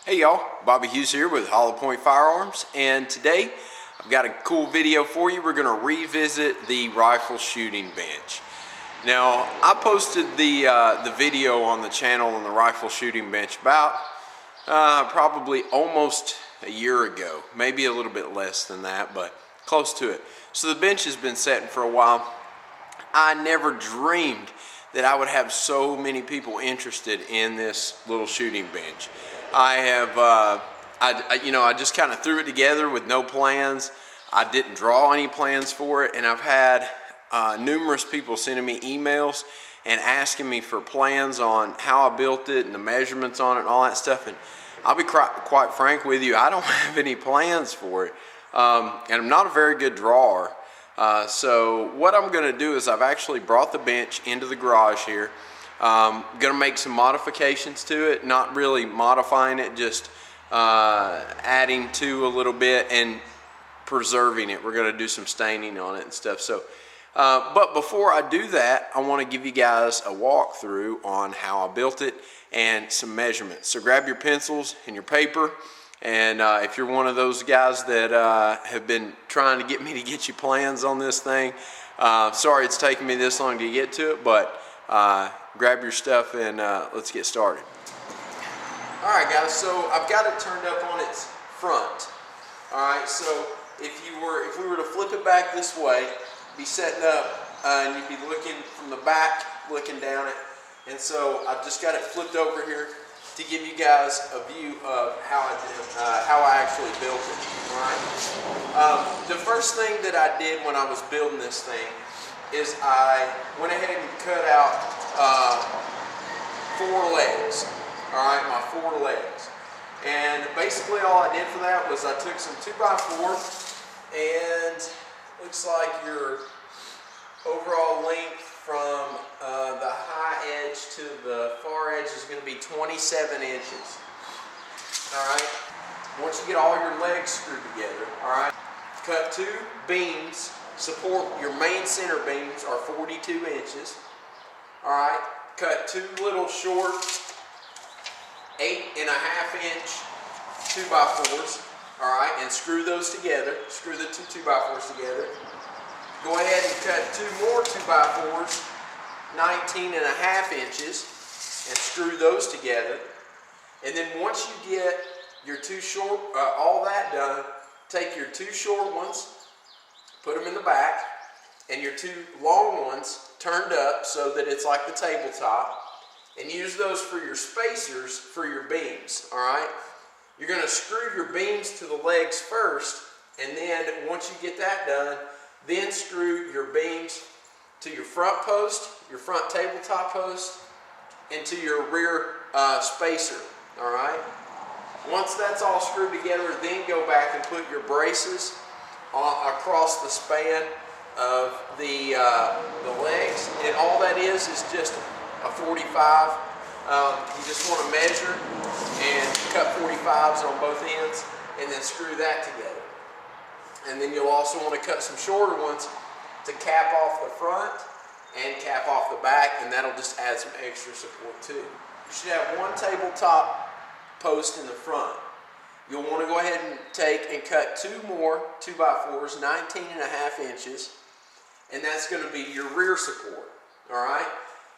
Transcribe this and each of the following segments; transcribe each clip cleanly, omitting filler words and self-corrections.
Hey y'all, Bobby Hughes here with Point Firearms, and today I've got a cool video for you. We're going to revisit the rifle shooting bench. Now, I posted the video on the channel on the rifle shooting bench about probably almost a year ago, maybe a little bit less than that, but close to it. So the bench has been setting for a while. I never dreamed that I would have so many people interested in this little shooting bench. I have, I just kind of threw it together with no plans. I didn't draw any plans for it, and I've had numerous people sending me emails and asking me for plans on how I built it and the measurements on it and all that stuff. And I'll be quite frank with you, I don't have any plans for it, and I'm not a very good drawer. So what I'm going to do is I've actually brought the bench into the garage here. Going to make some modifications to it, not really modifying it, just adding to a little bit and preserving it. We're going to do some staining on it and stuff. So, but before I do that, I want to give you guys a walkthrough on how I built it and some measurements. So grab your pencils and your paper. And if you're one of those guys that have been trying to get me to get you plans on this thing, sorry it's taken me this long to get to it, but grab your stuff and let's get started. Alright guys, so I've got it turned up on its front. Alright, so if we were to flip it back this way, be setting up and you'd be looking from the back, looking down it. And so I've just got it flipped over here to give you guys a view of how I actually built it. Alright. The first thing that I did when I was building this thing is I went ahead and cut out 4 legs. Alright, my 4 legs. And basically all I did for that was I took some 2x4, and looks like your overall length from the high edge to the far edge is going to be 27 inches. Alright, once you get all your legs screwed together, alright, cut 2 beams. Support your main center beams are 42 inches. Alright, cut 2 little short 8.5-inch 2x4s. Alright, and screw those together. Screw the 2 2x4s together. Go ahead and cut 2 more 2x4s, 19.5 inches, and screw those together. And then once you get your 2 short, all that done, take your 2 short ones, put them in the back, and your 2 long ones turned up so that it's like the tabletop, and use those for your spacers for your beams. Alright, you're going to screw your beams to the legs first, and then once you get that done, then screw your beams to your front post, your front tabletop post, and to your rear spacer. Alright, once that's all screwed together, then go back and put your braces across the span of the legs, and all that is just a 45. You just want to measure and cut 45s on both ends, and then screw that together. And then you'll also want to cut some shorter ones to cap off the front and cap off the back, and that'll just add some extra support too. You should have 1 tabletop post in the front. You'll want to go ahead and take and cut 2 more 2x4s, 19.5 inches, and that's going to be your rear support. Alright?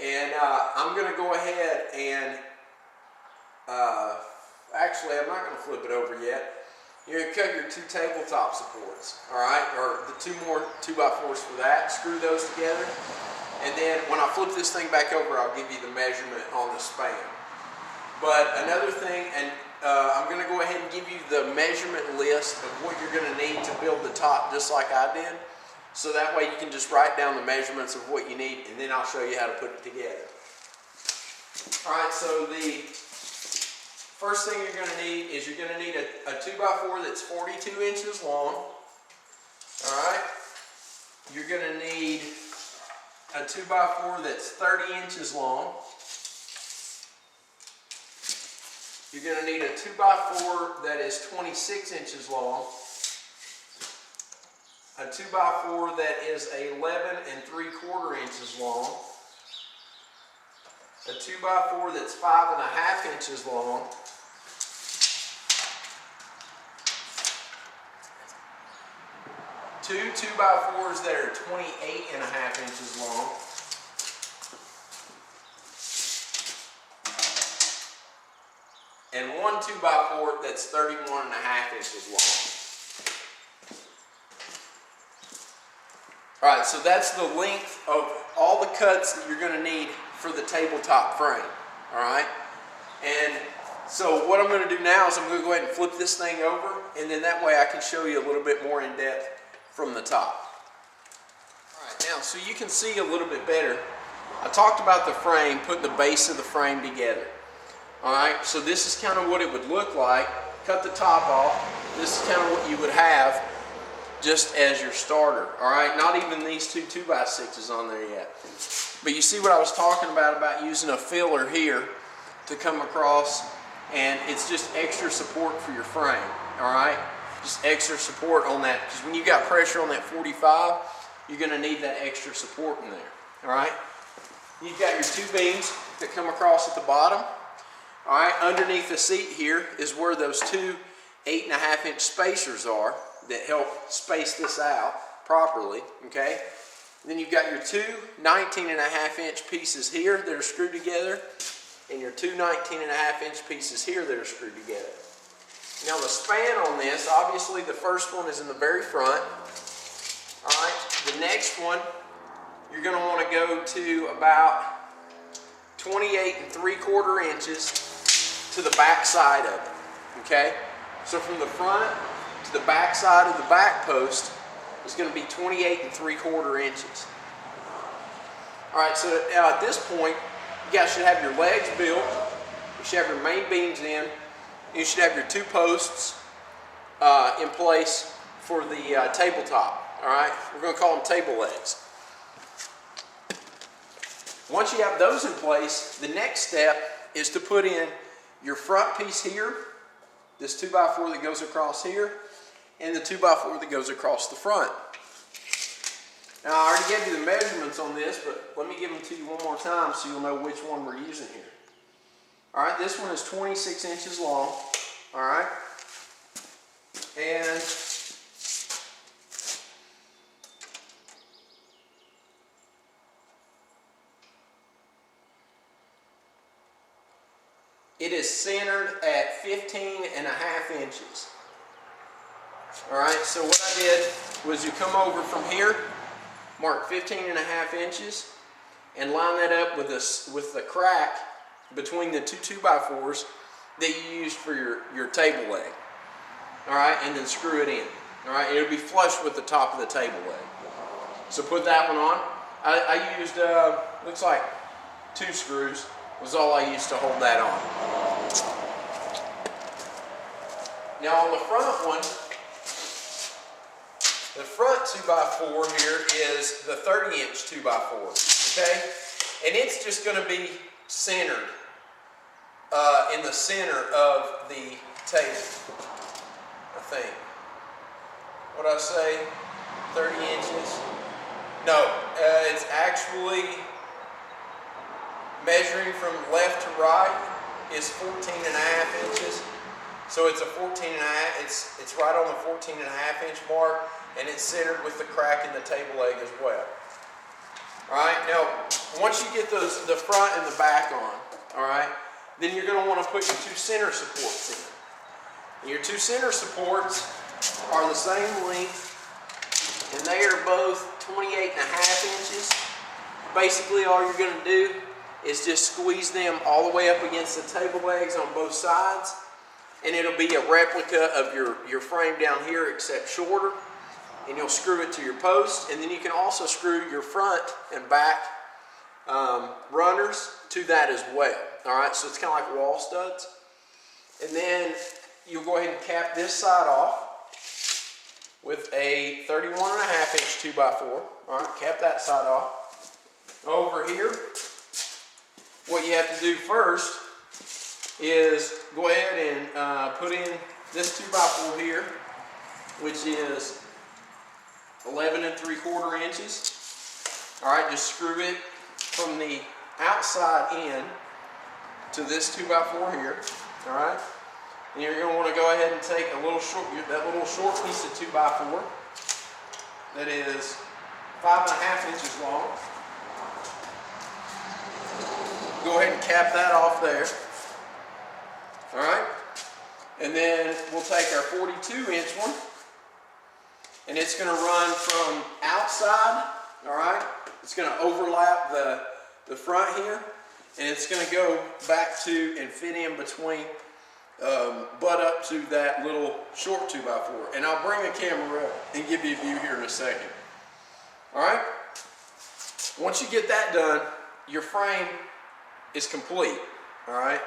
And I'm going to go ahead and, actually I'm not going to flip it over yet. You're going to cut your 2 tabletop supports, alright, or the 2 more 2x4s for that. Screw those together, and then when I flip this thing back over, I'll give you the measurement on the span. But another thing, and I'm going to go ahead and give you the measurement list of what you're going to need to build the top just like I did. So that way you can just write down the measurements of what you need, and then I'll show you how to put it together. Alright, so the first thing you're going to need is you're going to need a 2x4 that's 42 inches long. Alright, you're going to need a 2x4 that's 30 inches long. You're going to need a 2x4 that is 26 inches long. A 2x4 that is 11 3/4 inches long. A 2x4 that's 5.5 inches long. two 2x4s that are 28.5 inches long. And one 2x4 that's 31.5 inches long. All right, so that's the length of all the cuts that you're going to need for the tabletop frame. All right, and so what I'm going to do now is I'm going to go ahead and flip this thing over, and then that way I can show you a little bit more in depth from the top. All right, now so you can see a little bit better. I talked about the frame, putting the base of the frame together. All right, so this is kind of what it would look like. Cut the top off. This is kind of what you would have just as your starter. All right, not even these two 2x6s on there yet. But you see what I was talking about using a filler here to come across, and it's just extra support for your frame. All right, just extra support on that, because when you got pressure on that 45, you're going to need that extra support in there. All right, you've got your two beams that come across at the bottom. All right, underneath the seat here is where those two 8.5-inch spacers are that help space this out properly, okay? Then you've got your two 19.5-inch pieces here that are screwed together, and your two 19.5-inch pieces here that are screwed together. Now the span on this, obviously the first one is in the very front. All right, the next one, you're gonna wanna go to about 28.75 inches to the back side of it, okay? So from the front to the back side of the back post is going to be 28.75 inches. All right, so at this point, you guys should have your legs built, you should have your main beams in, you should have your two posts in place for the tabletop. All right, we're going to call them table legs. Once you have those in place, the next step is to put in your front piece here, this 2x4 that goes across here, and the 2x4 that goes across the front. Now I already gave you the measurements on this, but let me give them to you one more time so you'll know which one we're using here. All right, this one is 26 inches long, all right, and it is centered at 15.5 inches. All right, so what I did was you come over from here, mark 15.5 inches, and line that up with the crack between the two 2x4s that you used for your table leg. All right, and then screw it in. All right, it'll be flush with the top of the table leg. So put that one on. I used, looks like 2 screws was all I used to hold that on. Now on the front one, the front 2x4 here is the 30-inch 2x4, okay? And it's just going to be centered in the center of the table, I think. What did I say? 30 inches? No, it's actually measuring from left to right is 14.5 inches. So it's a 14.5, it's right on the 14.5-inch mark, and it's centered with the crack in the table leg as well. All right, now once you get the front and the back on, all right, then you're going to want to put your two center supports in. And your two center supports are the same length, and they are both 28.5 inches. Basically all you're going to do is just squeeze them all the way up against the table legs on both sides, and it'll be a replica of your frame down here except shorter, and you'll screw it to your post, and then you can also screw your front and back runners to that as well. All right, so it's kind of like wall studs. And then you'll go ahead and cap this side off with a 31.5-inch 2x4. All right, cap that side off. Over here, what you have to do first is go ahead and put in this 2x4 here, which is 11.75 inches. All right, just screw it from the outside in to this 2x4 here. All right, and you're going to want to go ahead and take a little short, that little short piece of 2x4, that is 5.5 inches long. Go ahead and cap that off there. All right. And then we'll take our 42-inch one, and it's going to run from outside. All right. It's going to overlap the front here, and it's going to go back to and fit in between, butt up to that little short 2x4. And I'll bring a camera up and give you a view here in a second. All right. Once you get that done, your frame is complete. All right.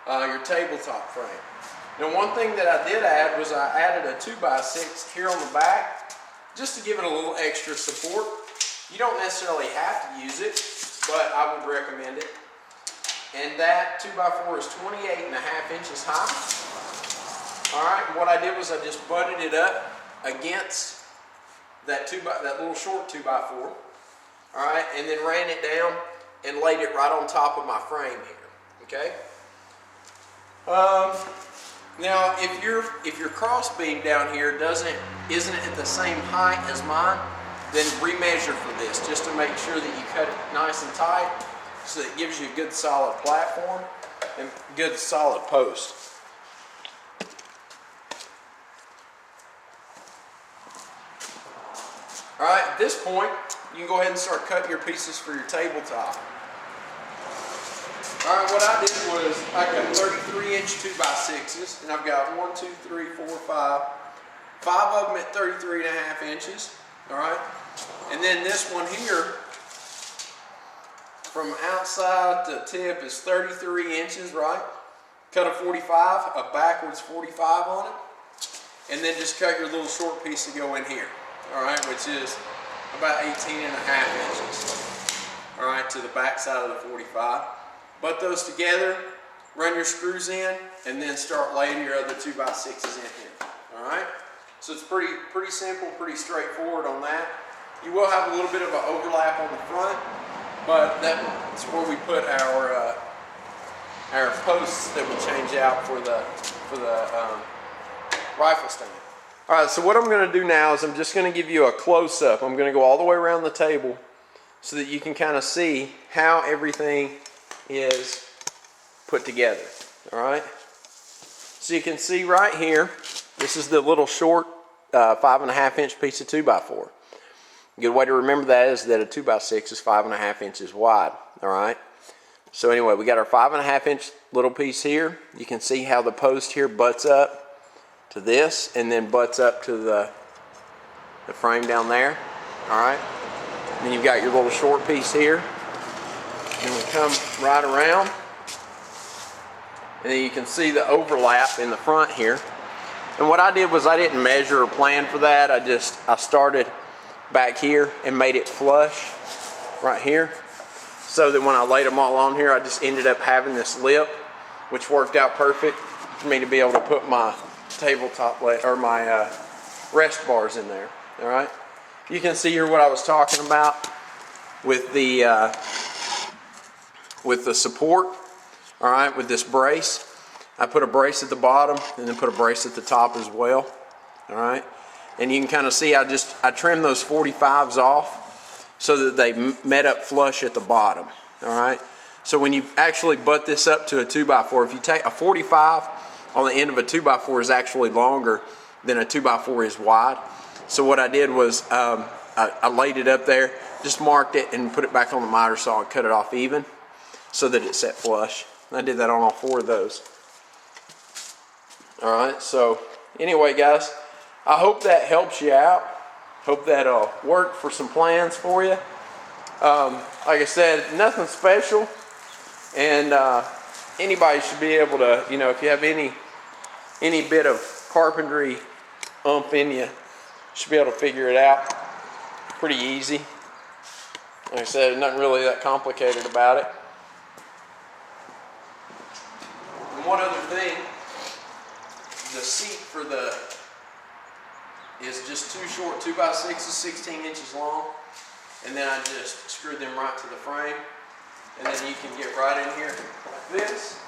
Your tabletop frame. Now, one thing that I did add was I added a 2x6 here on the back, just to give it a little extra support. You don't necessarily have to use it, but I would recommend it. And that 2x4 is 28.5 inches high. All right, and what I did was I just butted it up against that little short 2x4. All right, and then ran it down and laid it right on top of my frame here. Okay. Now, if your cross beam down here isn't at the same height as mine, then remeasure for this, just to make sure that you cut it nice and tight, so that it gives you a good solid platform and good solid post. All right, at this point, you can go ahead and start cutting your pieces for your tabletop. All right, what I did was I cut 33-inch 2x6s, and I've got 1, 2, 3, 4, 5 of them at 33.5 inches. All right, and then this one here, from outside to tip, is 33 inches, right? Cut a 45, a backwards 45 on it, and then just cut your little short piece to go in here. All right, which is about 18.5 inches. All right, to the back side of the 45. Butt those together, run your screws in, and then start laying your other 2x6s in here. All right. So it's pretty simple, pretty straightforward on that. You will have a little bit of an overlap on the front, but that's where we put our posts that we change out for the rifle stand. All right, so what I'm going to do now is I'm just going to give you a close-up. I'm going to go all the way around the table so that you can kind of see how everything is put together. All right. So you can see right here, this is the little short 5.5 inch piece of 2x4. A good way to remember that is that a 2x6 is 5.5 inches wide. All right. So anyway, we got our 5.5 inch little piece here. You can see how the post here butts up to this and then butts up to the frame down there. All right. And then you've got your little short piece here. And we come right around. And then you can see the overlap in the front here. And what I did was I didn't measure or plan for that. I started back here and made it flush right here, so that when I laid them all on here, I just ended up having this lip, which worked out perfect for me to be able to put my tabletop or my rest bars in there. All right. You can see here what I was talking about with the support. All right, with this brace, I put a brace at the bottom and then put a brace at the top as well. All right, and you can kind of see I trimmed those 45s off so that they met up flush at the bottom. All right, so when you actually butt this up to a 2x4, if you take a 45 on the end of a 2x4 is actually longer than a 2x4 is wide. So what I did was I laid it up there, just marked it and put it back on the miter saw and cut it off even so that it set flush. I did that on all 4 of those. All right, so anyway, guys, I hope that helps you out. Hope that'll work for some plans for you. Like I said, nothing special, and anybody should be able to, if you have any bit of carpentry in you, should be able to figure it out. Pretty easy. Like I said, nothing really that complicated about it. And one other thing, the seat is just 2 short 2x6s, 16 inches long, and then I just screwed them right to the frame, and then you can get right in here like this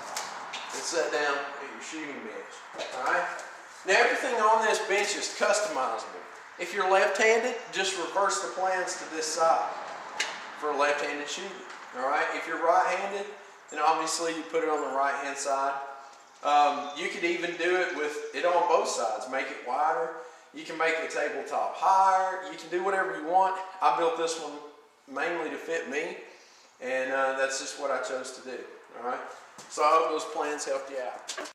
and set down at your shooting bench. All right. Now everything on this bench is customizable. If you're left-handed, just reverse the plans to this side for a left-handed shooting. All right. If you're right-handed, then obviously you put it on the right-hand side. You could even do it with it on both sides. Make it wider. You can make the tabletop higher. You can do whatever you want. I built this one mainly to fit me, and that's just what I chose to do. All right. So I hope those plans helped you out.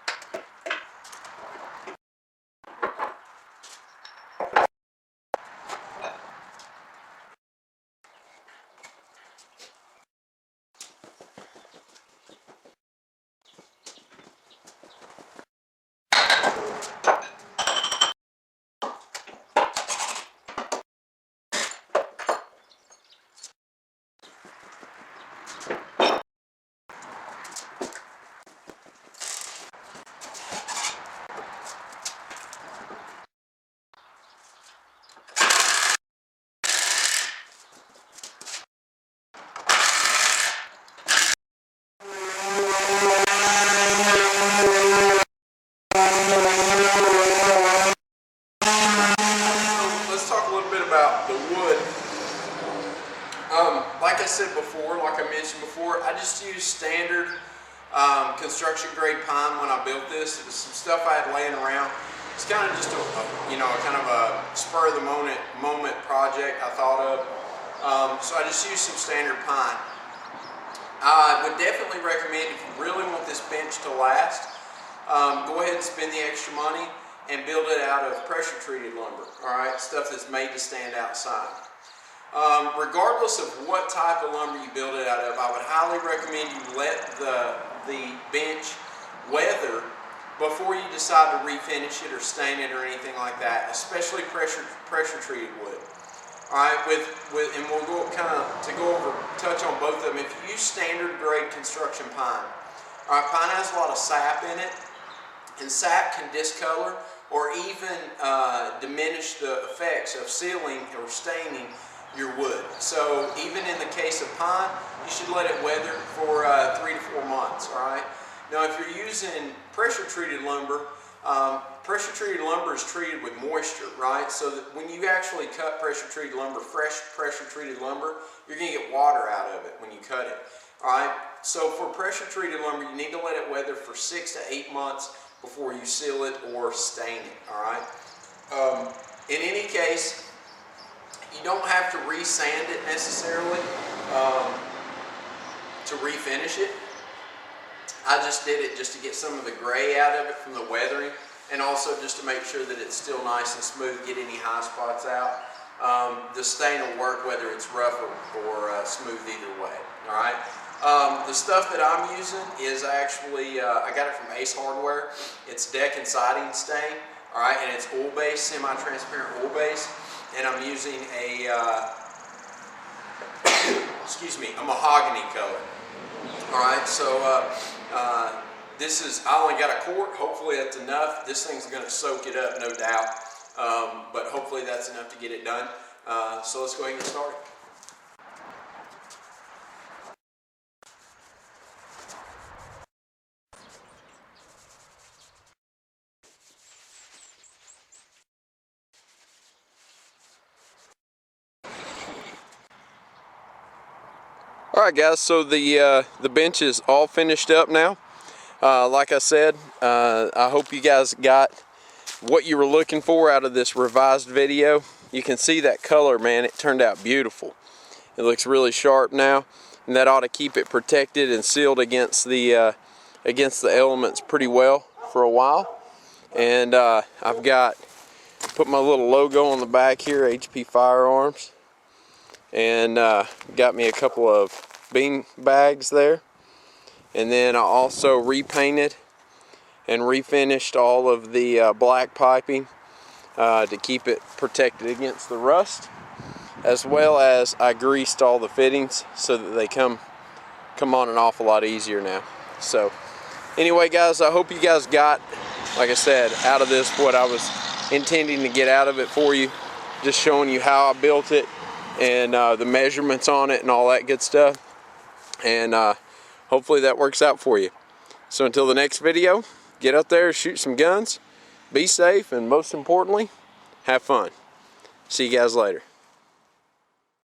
Like I said before, like I mentioned before, I just used standard construction grade pine when I built this. It was some stuff I had laying around. It's kind of just a kind of a spur of the moment project I thought of. So I just used some standard pine. I would definitely recommend, if you really want this bench to last, go ahead and spend the extra money and build it out of pressure treated lumber. All right, stuff that's made to stand outside. Regardless of what type of lumber you build it out of, I would highly recommend you let the bench weather before you decide to refinish it or stain it or anything like that, especially pressure treated wood. All right, and we'll go touch on both of them. If you use standard grade construction pine, all right, pine has a lot of sap in it, and sap can discolor or even diminish the effects of sealing or staining your wood. So even in the case of pine, you should let it weather for 3 to 4 months. All right. Now, if you're using pressure treated lumber is treated with moisture, right? So that when you actually cut pressure treated lumber, fresh pressure treated lumber, you're going to get water out of it when you cut it. All right. So for pressure treated lumber, you need to let it weather for 6 to 8 months before you seal it or stain it. All right. In any case, you don't have to re-sand it necessarily to refinish it. I just did it just to get some of the gray out of it from the weathering, and also just to make sure that it's still nice and smooth, get any high spots out. The stain will work whether it's rough or smooth either way. All right. The stuff that I'm using is actually, I got it from Ace Hardware. It's deck and siding stain. All right, and it's oil-based, semi-transparent oil-based. And I'm using a a mahogany color. All right, so this is, I only got a quart. Hopefully that's enough. This thing's going to soak it up, no doubt. But hopefully that's enough to get it done. So let's go ahead and get started. Alright guys, so the bench is all finished up now. Like I said, I hope you guys got what you were looking for out of this revised video. You can see that color, man, it turned out beautiful. It looks really sharp now, and that ought to keep it protected and sealed against the elements pretty well for a while. And I've put my little logo on the back here, HP Firearms. And got me a couple of bean bags there, and then I also repainted and refinished all of the black piping to keep it protected against the rust, as well as I greased all the fittings so that they come on and off a lot easier now. So anyway guys, I hope you guys got, like I said, out of this what I was intending to get out of it for you, just showing you how I built it and the measurements on it and all that good stuff, and hopefully that works out for you. So until the next video, get out there, shoot some guns, be safe, and most importantly, have fun. See you guys later.